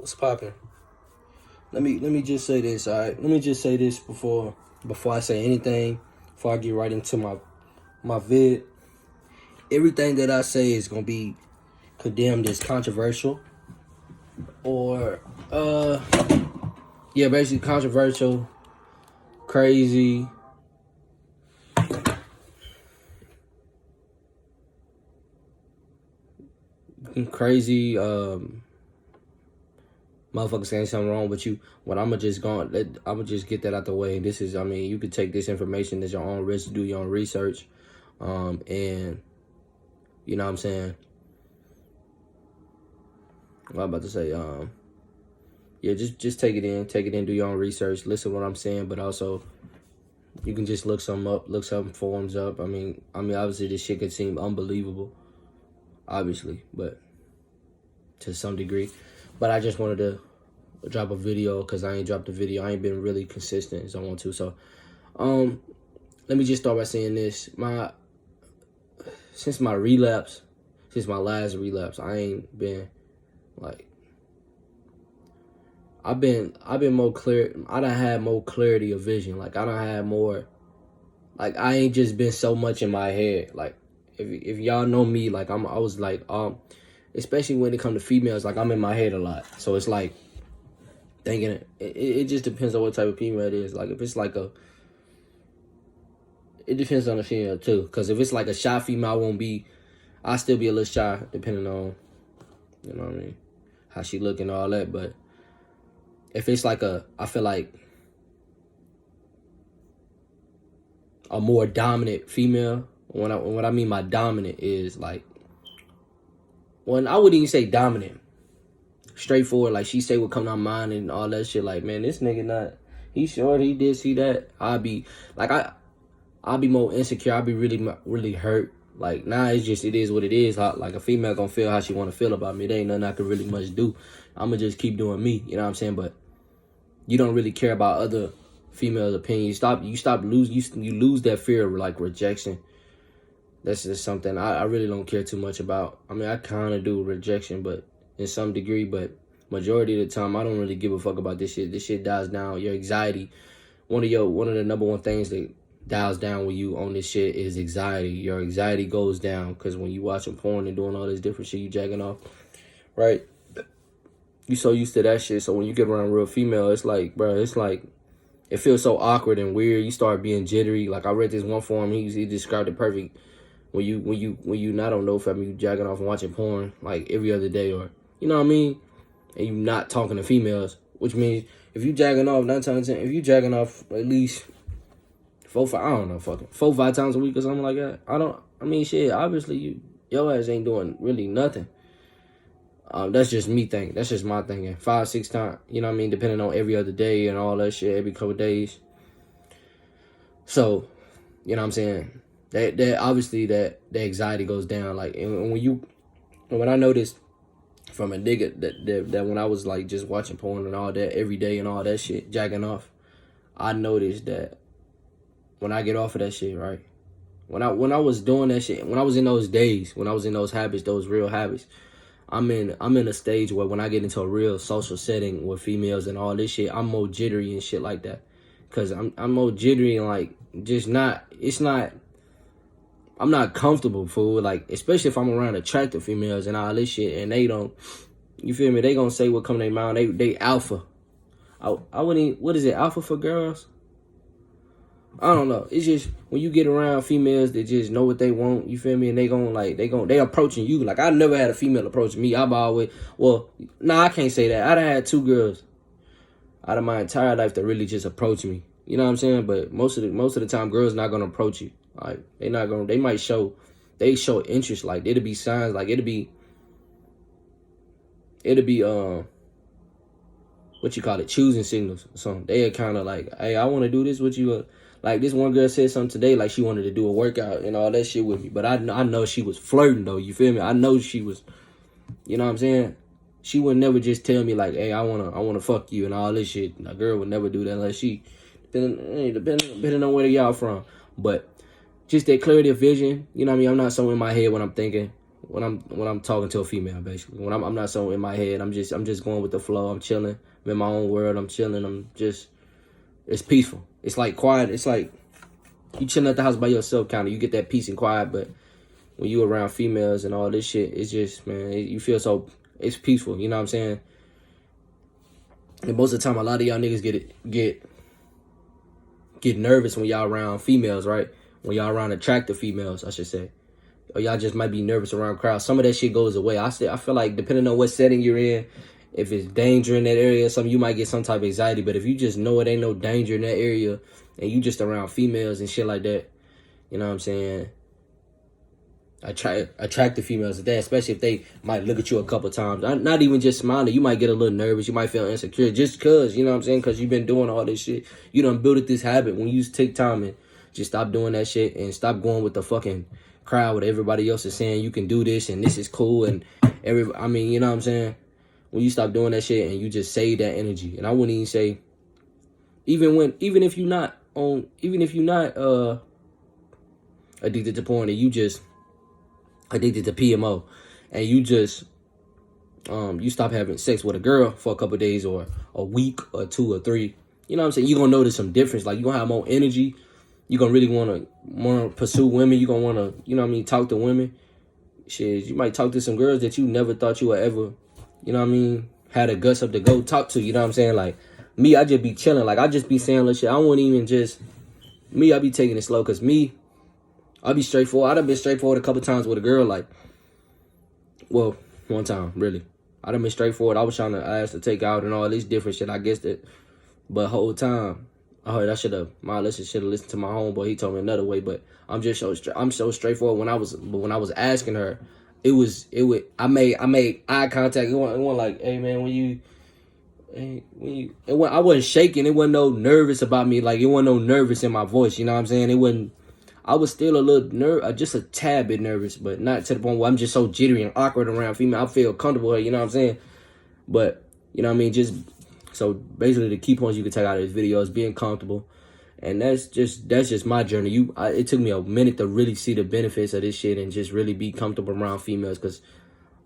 What's poppin'? Let me just say this, all right? Let me just say this before I say anything, before I get right into my vid. Everything that I say is gonna be condemned as controversial, or basically controversial, crazy, motherfuckers saying something wrong with you. What I'ma just get that out the way. This is, you could take this information as your own risk, do your own research, and you know what I'm saying. What I'm about to say, just take it in, do your own research, listen to what I'm saying, but also you can just look some forums up. I mean, obviously this shit could seem unbelievable, obviously, but to some degree. But I just wanted to drop a video because I ain't dropped a video. I ain't been really consistent as I want to. So, let me just start by saying this: since my last relapse, I ain't been like. I've been more clear. I done had more clarity of vision. Like I done had more. Like I ain't just been so much in my head. Like if y'all know me, like I was like especially when it comes to females, like I'm in my head a lot. So it's like thinking it just depends on what type of female it is. Like if it's like it depends on the female too. Cause if it's like a shy female, I'll still be a little shy depending on, you know what I mean, how she look and all that. But if it's like I feel like a more dominant female, what I mean by dominant is like, when I wouldn't even say dominant, straightforward, like she say what come to her mind and all that shit. Like, man, this nigga he short, he did see that. I'll be more insecure. I'll be really hurt. Like, it is what it is. Like a female gonna feel how she wanna feel about me. There ain't nothing I can really much do. I'ma just keep doing me. You know what I'm saying? But you don't really care about other females' opinions. You lose that fear of like rejection. That's just something I really don't care too much about. I mean, I kind of do rejection, but in some degree, but majority of the time, I don't really give a fuck about this shit. This shit dies down. Your anxiety, one of the number one things that dials down when you on this shit is anxiety. Your anxiety goes down because when you watching porn and doing all this different shit, you jacking off, right? You so used to that shit, so when you get around a real female, it's like, bro, it feels so awkward and weird. You start being jittery. Like I read this one forum, he described it perfect. When you not on nofap, you jacking off and watching porn like every other day, or you know what I mean, and you not talking to females, which means if you jacking off 9 times 10, if you jacking off at least 4-5 times a week or something like that, shit, obviously your ass ain't doing really nothing. That's just me thinking. That's just my thinking. 5-6 times, you know what I mean, depending on every other day and all that shit, every couple days. So, you know what I'm saying? That obviously the anxiety goes down. Like, and when I noticed from a nigga that when I was like just watching porn and all that every day and all that shit, jacking off, I noticed that when I get off of that shit, right? When I was doing that shit, when I was in those days, when I was in those habits, those real habits, I'm in a stage where when I get into a real social setting with females and all this shit, I'm more jittery and shit like that. Cause I'm more jittery and like I'm not comfortable, fool. Like, especially if I'm around attractive females and all this shit, and they don't, you feel me? They gonna say what come to their mind. They alpha. I wouldn't. What is it? Alpha for girls? I don't know. It's just when you get around females that just know what they want. You feel me? And they approaching you. Like I never had a female approach me. I can't say that. I done had 2 girls out of my entire life that really just approach me. You know what I'm saying? But most of the time, girls not gonna approach you. Like they might show interest. Like it'll be signs. Like it'll be what you call it, choosing signals or something. They kind of like, hey, I want to do this with you. Like this one girl said something today, like she wanted to do a workout and all that shit with me. But I know she was flirting though. You feel me? I know she was. You know what I'm saying? She would never just tell me like, hey, I wanna fuck you and all this shit. A girl would never do that unless she depending on where y'all from. But just that clarity of vision, you know what I mean? I'm not so in my head when I'm thinking. when I'm talking to a female, basically. When I'm not so in my head, I'm just going with the flow. I'm chilling. I'm in my own world. I'm chilling. It's peaceful. It's like quiet. It's like you chilling at the house by yourself, kind of. You get that peace and quiet, but when you around females and all this shit, it's just, man, you feel so, it's peaceful. You know what I'm saying? And most of the time, a lot of y'all niggas get nervous when y'all around females, right? When y'all around attractive females, I should say. Or y'all just might be nervous around crowds. Some of that shit goes away. I feel like depending on what setting you're in, if it's danger in that area or something, you might get some type of anxiety. But if you just know it ain't no danger in that area and you just around females and shit like that, you know what I'm saying? Attractive females at that, especially if they might look at you a couple times. Not even just smiling. You might get a little nervous. You might feel insecure just because, you know what I'm saying? Because you've been doing all this shit. You done built this habit. When you take time and just stop doing that shit and stop going with the fucking crowd what everybody else is saying you can do this and this is cool and I mean, you know what I'm saying? When you stop doing that shit and you just save that energy. And I wouldn't even say even if you're not addicted to porn and you just addicted to PMO and you just you stop having sex with a girl for a couple of days or a week or 2 or 3, you know what I'm saying? You're gonna notice some difference. Like, you're gonna have more energy. You're gonna really wanna pursue women. You're gonna wanna, you know what I mean, talk to women. Shit, you might talk to some girls that you never thought you would ever, you know what I mean, had the guts up to go talk to, you know what I'm saying? Like, me, I just be chilling. Like, I just be saying little shit. I wouldn't even just, I be taking it slow, because I'll be straightforward. I done been straightforward a couple times with a girl, like, well, one time, really. I done been straightforward. I was trying to ask to take out and all this different shit. I guess that, but whole time, I heard my listener should have listened to my homeboy. He told me another way, but I'm so straightforward. When I was asking her, I made eye contact. It wasn't like, hey man, I wasn't shaking. It wasn't no nervous about me. Like, it wasn't no nervous in my voice. You know what I'm saying? It wasn't. I was still a little just a tad bit nervous, but not to the point where I'm just so jittery and awkward around female. I feel comfortable, you know what I'm saying? But, you know what I mean? Just, so basically the key points you can take out of this video is being comfortable. And that's just my journey. It took me a minute to really see the benefits of this shit and just really be comfortable around females, because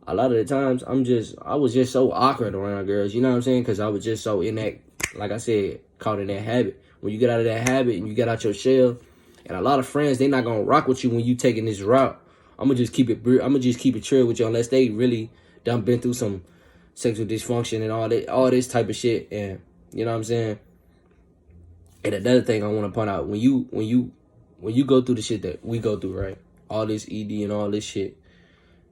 a lot of the times I was just so awkward around girls, you know what I'm saying? Because I was just so in that, like I said, caught in that habit. When you get out of that habit and you get out your shell, and a lot of friends, they not gonna rock with you when you taking this route. I'm gonna just keep it chill with you, unless they really done been through some sexual dysfunction and all this type of shit. And you know what I'm saying? And another thing I want to point out, when you go through the shit that we go through, right? All this ED and all this shit,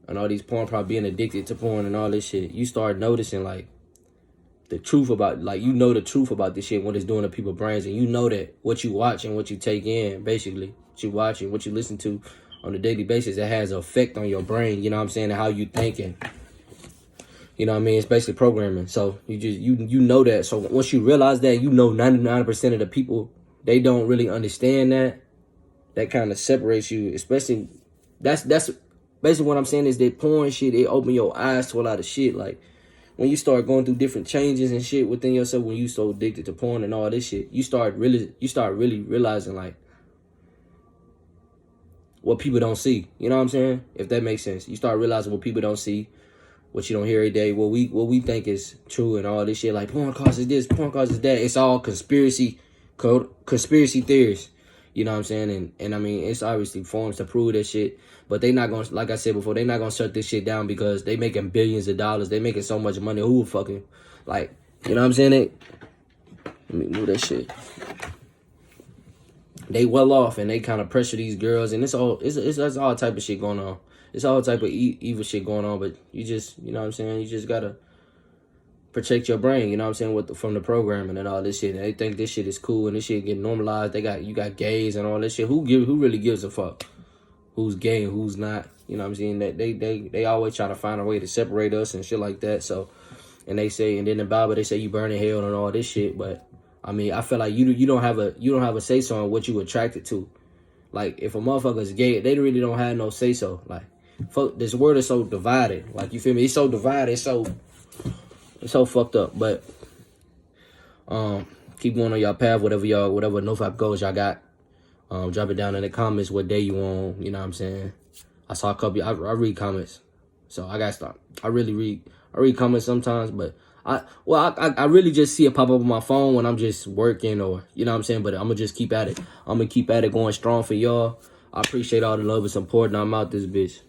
and all these porn, probably being addicted to porn and all this shit, you start noticing, like, the truth about, like, you know the truth about this shit, what it's doing to people's brains, and you know that what you watch and what you take in, basically, what you watch and what you listen to on a daily basis, it has an effect on your brain, you know what I'm saying, and how you thinking. You know what I mean? It's basically programming. So you know that. So once you realize that, you know 99% of the people, they don't really understand that. That kind of separates you, especially, that's basically what I'm saying is that porn shit, it open your eyes to a lot of shit. Like, when you start going through different changes and shit within yourself, when you so addicted to porn and all this shit, you start really realizing, like, what people don't see. You know what I'm saying? If that makes sense. You start realizing what people don't see, what you don't hear every day, what we think is true and all this shit. Like, porn causes this, porn causes that. It's all conspiracy theories. You know what I'm saying? And I mean, it's obviously forms to prove that shit. But they not gonna, like I said before, they not gonna shut this shit down because they making billions of dollars. They making so much money. Who fucking, like, you know what I'm saying? Let me move that shit. They well off and they kind of pressure these girls, and it's all type of shit going on. It's all type of evil shit going on, but you just, you know what I'm saying? You just gotta protect your brain, you know what I'm saying, from the programming and all this shit. And they think this shit is cool and this shit get normalized. You got gays and all this shit. Who really gives a fuck? Who's gay and who's not? You know what I'm saying? That they always try to find a way to separate us and shit like that. So, and they say, and then in the Bible they say you burn in hell and all this shit. But I mean, I feel like you don't have a say so on what you attracted to. Like, if a motherfucker's gay, they really don't have no say so. Like, fuck, this world is so divided. Like, you feel me? It's so divided. It's so fucked up. But keep going on y'all path, whatever nofap goals y'all got. Drop it down in the comments what day you on. You know what I'm saying? I saw a couple. I read comments, so I gotta stop. I read comments sometimes, but I really just see it pop up on my phone when I'm just working, or you know what I'm saying. But I'm gonna just keep at it. I'm gonna keep at it, going strong for y'all. I appreciate all the love and support, and I'm out this bitch.